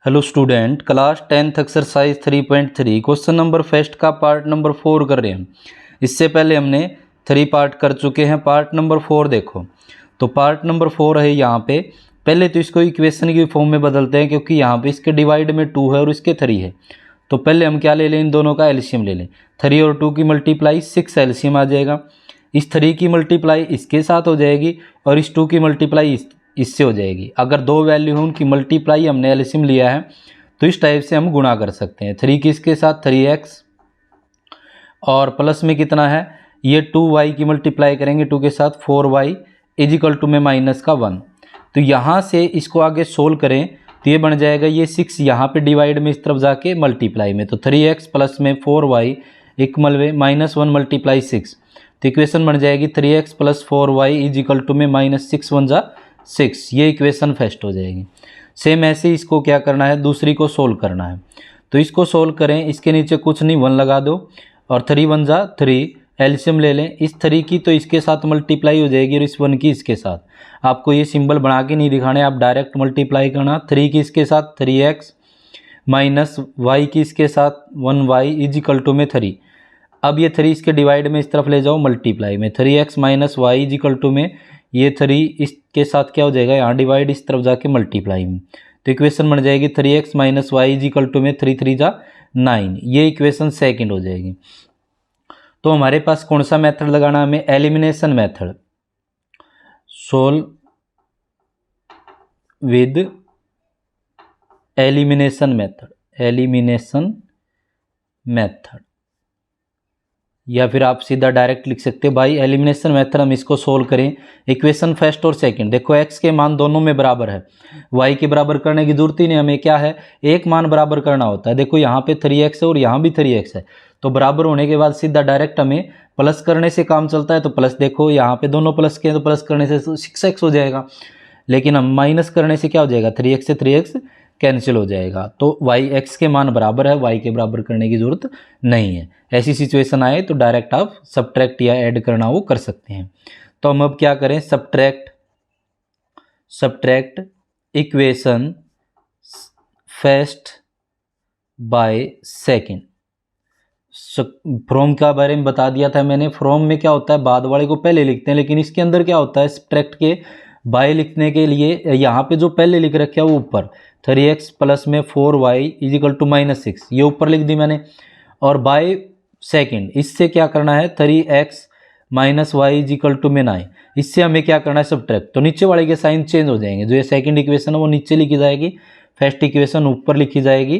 Hello student, class 10th exercise 3.3 question number first का part number 4 कर रहे हैं। इससे पहले हमने 3 पार्ट कर चुके हैं। पार्ट नंबर 4 देखो, तो पार्ट नंबर 4 है यहाँ पे। पहले तो इसको इक्वेशन की फॉर्म में बदलते हैं, क्योंकि यहाँ पे इसके डिवाइड में 2 है और इसके 3 है। तो पहले हम क्या ले लें, इन दोनों का एलसीएम ले लें। 3 और 2 की मल्टीप्लाई 6 एलसीएम आ जाएगा। इस 3 की मल्टीप्लाई इसके साथ हो जाएगी और इस 2 की मल्टीप्लाई इससे हो जाएगी। अगर दो वैल्यू है उनकी मल्टीप्लाई हमने एलसीएम लिया है, तो इस टाइप से हम गुणा कर सकते हैं। 3 किसके साथ 3x, और प्लस में कितना है, ये 2y की मल्टीप्लाई करेंगे 2 के साथ 4y इजिकल टू में माइनस का 1। तो यहाँ से इसको आगे सोल्व करें तो ये बन जाएगा, ये 6 यहाँ पे डिवाइड में इस तरफ जाके मल्टीप्लाई में, तो 3x प्लस में 4y इक्वल में -1 मल्टीप्लाई 6। तो इक्वेशन बन जाएगी 3x plus 4y is equal to में -6 1 जा 6। ये इक्वेशन फर्स्ट हो जाएगी। सेम ऐसे इसको क्या करना है, दूसरी को सोल्व करना है। तो इसको सोल्व करें, इसके नीचे कुछ नहीं 1 लगा दो और 3 1 जा 3 एलसीएम ले लें। इस 3 की तो इसके साथ मल्टीप्लाई हो जाएगी और इस 1 की इसके साथ। आपको ये सिंबल बना के नहीं दिखाने, आप डायरेक्ट मल्टीप्लाई करना। 3 की इसके साथ 3x माइनस y की इसके साथ 1y इजिकल टू में 3। अब ये 3 इसके डिवाइड में इस तरफ ले जाओ मल्टीप्लाई में, 3x minus Y is equal to में ये 3 इसके साथ क्या हो जाएगा, यहाँ डिवाइड इस तरफ जाके मल्टीप्लाई में। तो इक्वेशन बन जाएगी 3x minus Y is equal to में 3 3 जा 9। ये इक्वेशन सेकंड हो जाएगी। तो हमारे पास कौन सा मेथड लगाना, हमें elimination method, solve with elimination method, elimination method, या फिर आप सीधा डायरेक्ट लिख सकते हैं बाई एलिमिनेशन मेथड। हम इसको सोल्व करें, इक्वेशन फर्स्ट और सेकंड देखो, x के मान दोनों में बराबर है, y के बराबर करने की जरूरत ही नहीं, हमें क्या है एक मान बराबर करना होता है। देखो यहाँ पे 3x है और यहाँ भी 3x है, तो बराबर होने के बाद सीधा डायरेक्ट हमें प्लस करने से काम चलता है। तो प्लस देखो यहाँ पे दोनों प्लस के हैं, तो प्लस करने से 6x हो जाएगा, लेकिन हम माइनस करने से क्या हो जाएगा, 3x से 3x कैंसिल हो जाएगा। तो y x के मान बराबर है, y के बराबर करने की जरूरत नहीं है। ऐसी सिचुएशन आए तो डायरेक्ट आप सब्ट्रैक्ट या ऐड करना वो कर सकते हैं। तो हम अब क्या करें, subtract equation first by second. From का बारे में बता दिया था मैंने। फ्रॉम में क्या होता है, बाद वाले को पहले लिखते हैं, लेकिन इसके अंदर क्या होता है, सब्ट्रैक्ट के बाय लिखने के लिए यहाँ पे जो पहले लिख रखा है वो ऊपर 3x प्लस में 4y इजिकल टू -6, ये ऊपर लिख दी मैंने। और बाय सेकंड, इससे क्या करना है 3x minus Y is equal to में 9, इससे हमें क्या करना है सब्ट्रैक्ट। तो नीचे वाले के साइन चेंज हो जाएंगे, जो ये सेकंड इक्वेशन है वो नीचे लिखी जाएगी, फर्स्ट इक्वेशन ऊपर लिखी जाएगी।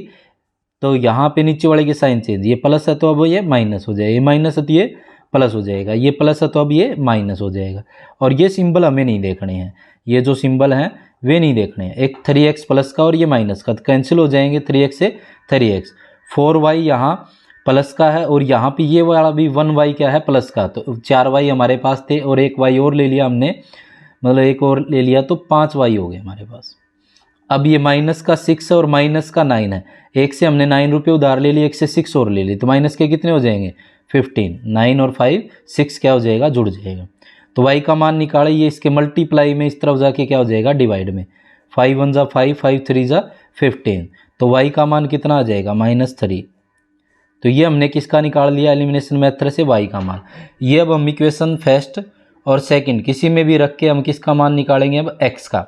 तो यहाँ पे नीचे वाले के साइन चेंज, ये प्लस है तो अब ये माइनस हो जाएगा, ये माइनस है तो ये प्लस हो जाएगा, ये प्लस है तो अब ये माइनस हो जाएगा। और ये सिंबल हमें नहीं देखने हैं, ये जो सिंबल हैं वे नहीं देखने हैं, एक 3x प्लस का और ये माइनस का, तो कैंसिल हो जाएंगे 3x से 3x। 4y यहाँ प्लस का है और यहाँ पे ये वाला भी 1y क्या है प्लस का, तो 4y हमारे पास थे और एक y और ले लिया हमने, मतलब एक और ले लिया तो 5y हो गए हमारे पास। अब ये माइनस का 6 है और माइनस का 9 है, एक से हमने 9 रुपये उधार ले लिए, एक से 6 और ले लिए, तो माइनस के कितने हो जाएंगे 15, 9 और 5 6 क्या हो जाएगा, जुड़ जाएगा। तो y का मान निकाले, ये इसके मल्टीप्लाई में इस तरफ जाके क्या हो जाएगा डिवाइड में, 5 1 जा 5, 5 3 जा 15, तो y का मान कितना आ जाएगा -3। तो ये हमने किसका निकाल लिया एलिमिनेशन मेथड से, y का मान। ये अब हम इक्वेशन फर्स्ट और सेकंड किसी में भी रख के हम किसका मान निकालेंगे अब x का।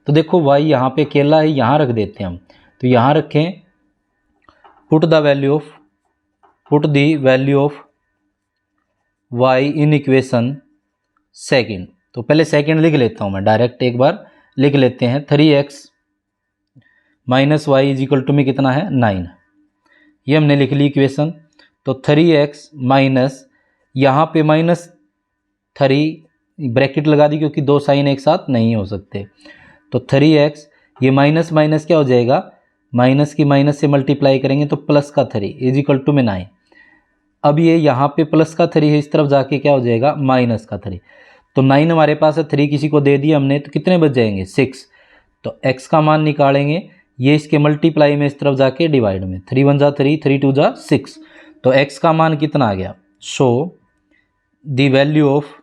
तो देखो y यहाँ पे अकेला है, यहाँ रख देते हैं हम, तो यहाँ रखें put the value of y in equation second. तो पहले सेकंड लिख लेता हूँ मैं, डायरेक्ट एक बार लिख लेते हैं, 3x minus Y is equal to में कितना है 9, ये हमने लिख ली इक्वेशन। तो 3x माइनस, यहाँ पे -3 ब्रैकेट लगा दी क्योंकि दो साइन एक साथ नहीं हो सकते, तो 3x ये माइनस माइनस क्या हो जाएगा, माइनस की माइनस से मल्टीप्लाई करेंगे तो प्लस का 3 इजिकल टू में 9। अब ये यहाँ पे प्लस का 3 है, इस तरफ जाके क्या हो जाएगा माइनस का 3, तो 9 हमारे पास है, 3 किसी को दे दिया हमने, तो कितने बच जाएंगे 6। तो x का मान निकालेंगे, ये इसके मल्टीप्लाई में इस तरफ जाके डिवाइड में, 3 1 जा 3, 3 2 जा 6, तो x का मान कितना आ गया, so the value of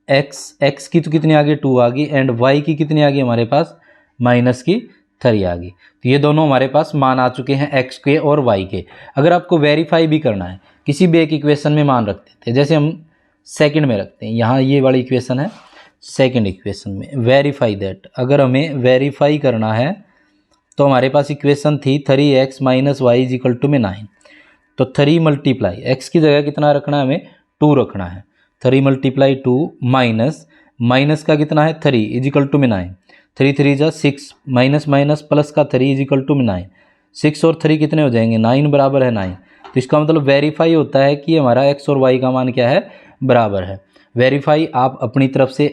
x की तो कितनी आ गई 2 आ गई, एंड y की कितनी आ गई हमारे पास -3 3 आ गई। तो ये दोनों हमारे पास मान आ चुके हैं x के और y के। अगर आपको वेरीफाई भी करना है किसी भी एक इक्वेशन में मान रखते थे, जैसे हम सेकंड में रखते हैं, यहाँ ये वाली इक्वेशन है सेकंड इक्वेशन में वेरीफाई दैट, अगर हमें वेरीफाई करना है तो हमारे पास इक्वेशन थी 3x minus y is equal to में 9। तो 3 मल्टीप्लाई एक्स की जगह कितना रखना है, हमें 2 रखना है। 3 मल्टीप्लाई 2 माइनस का कितना है 3 इज इक्वल टू में 9। 3 3 जा 6 माइनस माइनस प्लस का 3 इज इक्वल टू में 9। 6 और 3 कितने हो जाएंगे 9 बराबर है 9। तो इसका मतलब वेरीफाई होता है कि हमारा x और y का मान क्या है बराबर है। वेरीफाई आप अपनी तरफ से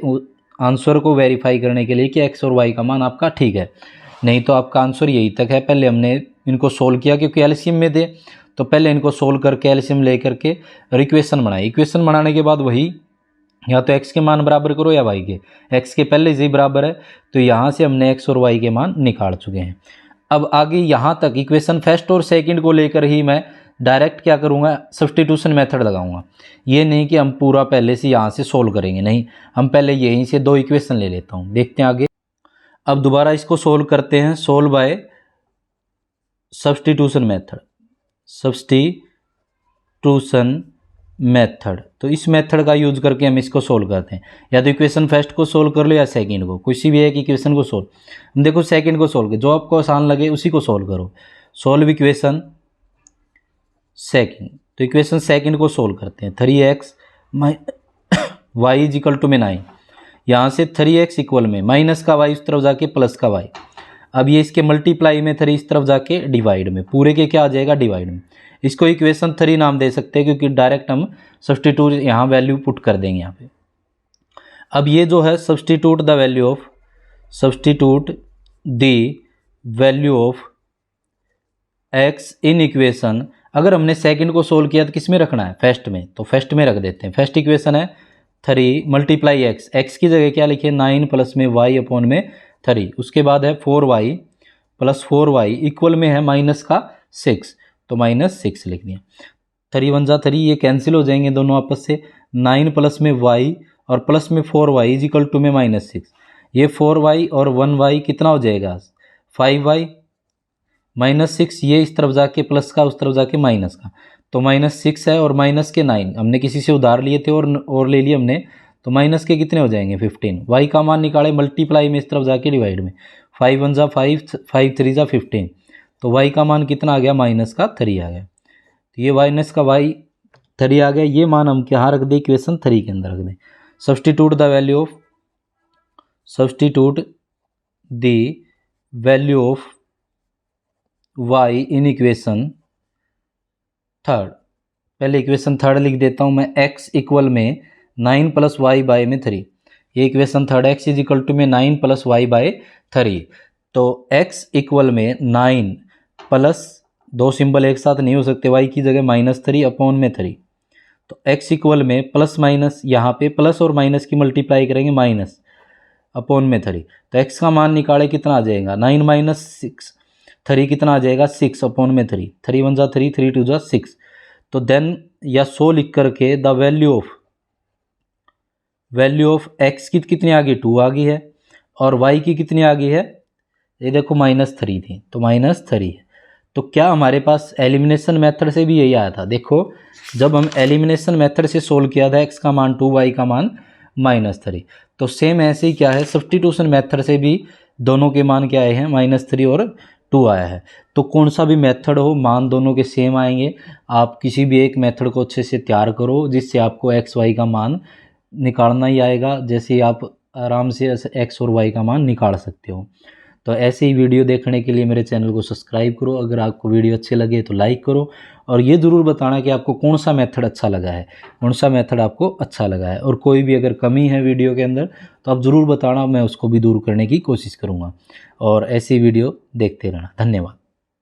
आंसर को वेरीफाई करने के लिए कि x और y का मान आपका ठीक है, नहीं तो आपका आंसर यही तक है। पहले हमने इनको सोल्व किया क्योंकि एलसीएम में दे, तो पहले इनको सोल्व करके एलसीएम ले करके इक्वेशन बनाई। इक्वेशन बनाने के बाद वही या तो x के मान बराबर करो या y के, x के पहले से ही बराबर है तो यहाँ से हमने x और y के मान निकाल चुके हैं। अब आगे यहाँ तक इक्वेशन फर्स्ट और सेकंड को लेकर ही मैं डायरेक्ट क्या करूँगा, सब्स्टिट्यूशन मेथड लगाऊंगा। ये नहीं कि हम पूरा पहले से यहाँ से सोल्व करेंगे, नहीं, हम पहले यहीं से 2 इक्वेशन ले लेता हूँ। देखते हैं आगे। अब दोबारा इसको सोल्व करते हैं, solve by substitution method, substitution method. तो इस मेथड का यूज करके हम इसको सोल्व करते हैं, या तो इक्वेशन फर्स्ट को सोल्व कर लो या सेकंड को, किसी भी एक इक्वेशन को सोल्व। हम देखो सेकंड को सोल्व कर, जो आपको आसान लगे उसी को सोल्व करो। सोल्व इक्वेशन सेकंड, तो इक्वेशन सेकंड को सोल्व करते हैं। 3x Y is equal to में 9, यहाँ से 3x इक्वल में माइनस का y उस तरफ जाके प्लस का y। अब ये इसके मल्टीप्लाई में 3 इस तरफ जाके डिवाइड में, पूरे के क्या आ जाएगा डिवाइड में। इसको इक्वेशन 3 नाम दे सकते हैं क्योंकि डायरेक्ट हम सब्स्टिट्यूट यहाँ वैल्यू पुट कर देंगे यहाँ पे। अब ये जो है substitute the value of, substitute the value of x in equation. अगर हमने सेकंड को सोल्व किया तो किस में रखना है, फर्स्ट में, तो फर्स्ट में रख देते हैं। फर्स्ट इक्वेशन है 3 मल्टीप्लाई x की जगह क्या लिखे 9 प्लस में y अपॉन में 3, उसके बाद है 4y प्लस 4y इक्वल में है माइनस का 6, तो माइनस 6 लिख दिया। 3 1 जा 3, ये कैंसिल हो जाएंगे दोनों आपस से। 9 प्लस में y और प्लस में 4y इज इक्वल टू में -6। ये 4y और 1y कितना हो जाएगा 5y -6, ये इस तरफ जाके प्लस का उस तरफ जाके माइनस का, तो -6 है और माइनस के 9 हमने किसी से उधार लिए थे और ले लिए हमने, तो माइनस के कितने हो जाएंगे 15। y का मान निकाले मल्टीप्लाई में इस तरफ जाके डिवाइड में, 5 1 जा 5, 5 3 जा 15, तो y का मान कितना आ गया माइनस का 3 आ गया। तो ये माइनस का y 3 आ गया, ये मान हम कहाँ रख दें इक्वेशन 3 के अंदर रख दें। Substitute the value of, substitute the value of y in equation third. पहले इक्वेशन थर्ड लिख देता हूँ मैं, x इक्वल में 9 प्लस वाई बाय में 3, ये equation third. x is equal to में 9 प्लस वाई बाय 3, तो x इक्वल में 9 प्लस, दो सिंबल एक साथ नहीं हो सकते, y की जगह -3 अपॉन में 3, तो x इक्वल में प्लस माइनस, यहाँ पे प्लस और माइनस की मल्टीप्लाई करेंगे माइनस अपॉन में 3, तो x का मान निकाले कितना आ जाएगा 9 माइनस 6, 3 कितना आ जाएगा 6 अपॉन में 3, 3 1 जा 3, 3 2 जा 6, तो देन या सो लिख करके द वैल्यू ऑफ x की कितनी आ गई 2 आ गई है, और y की कितनी आ गई है, ये देखो -3 थी तो -3 है। तो क्या हमारे पास एलिमिनेशन मेथड से भी यही आया था, देखो जब हम एलिमिनेशन मेथड से सोल्व किया था x का मान 2 y का मान -3, तो सेम ऐसे ही क्या है सब्स्टिट्यूशन मेथड से भी दोनों के मान क्या आए हैं -3 और 2 आया है। तो कौन सा भी मेथड हो मान दोनों के सेम आएंगे। आप किसी भी एक मेथड को अच्छे से तैयार करो जिससे आपको x y का मान निकालना ही आएगा, जैसे आप आराम से x और y का मान निकाल सकते हो। तो ऐसे ही वीडियो देखने के लिए मेरे चैनल को सब्सक्राइब करो। अगर आपको वीडियो अच्छे लगे तो लाइक करो, और ये ज़रूर बताना कि आपको कौन सा मेथड अच्छा लगा है, कौन सा मेथड आपको अच्छा लगा है, और कोई भी अगर कमी है वीडियो के अंदर तो आप ज़रूर बताना, मैं उसको भी दूर करने की कोशिश करूँगा। और ऐसी वीडियो देखते रहना। धन्यवाद।